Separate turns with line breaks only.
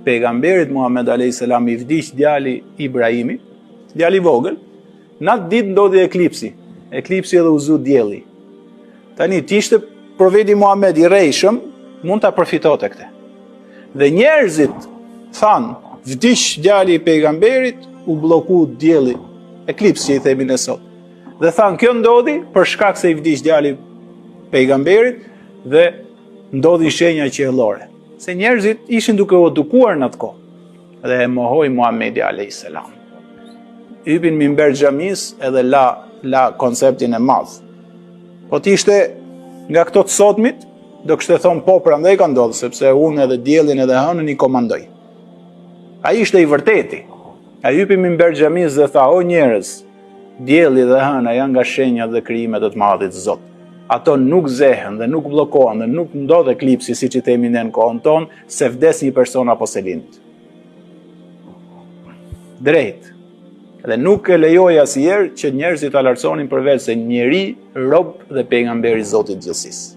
pejgamberit Muhammed a.s. I vdiq djali Ibrahimi, djali vogël, në atë ditë ndodhi eklipsi edhe u zu dielli. Tani, t'ishte profeti Muhammed I rejshëm, mund ta përfitonte këtë. Dhe njerëzit thanë, vdiq djali I pejgamberit, u bloku dielli, eklipsi I themi ne sot. Dhe thanë, kjo ndodhi për shkak se I vdiq djali pejgamberit dhe ndodhi shenja qiellore. Se njerëzit ishin duke u edukuar në atë kohë dhe e mohoi Muhamedi a.s. Hypin minber xhamis edhe la konceptin e madh. Po t'ishte nga këto të sotmit, do kishte thonë po prandaj ka ndodhur sepse unë edhe diellin edhe hënën I komandoj. Ai ishte I vërteti. Ai hypi minber xhamis dhe tha: "O njerëz, dielli dhe hëna janë nga shenjat dhe krijimet e të Madhit Zot. Ato nuk zehen dhe nuk bllokohen dhe nuk ndodh eklipsi siç I themi ne në kohën tonë, se vdes një person apo se lind." Drejt. Dhe nuk e lejoj asnjëherë që njerëzit ta lartësonin përveç se njeri, rob dhe pejgamberi I Zotit gjithësisë.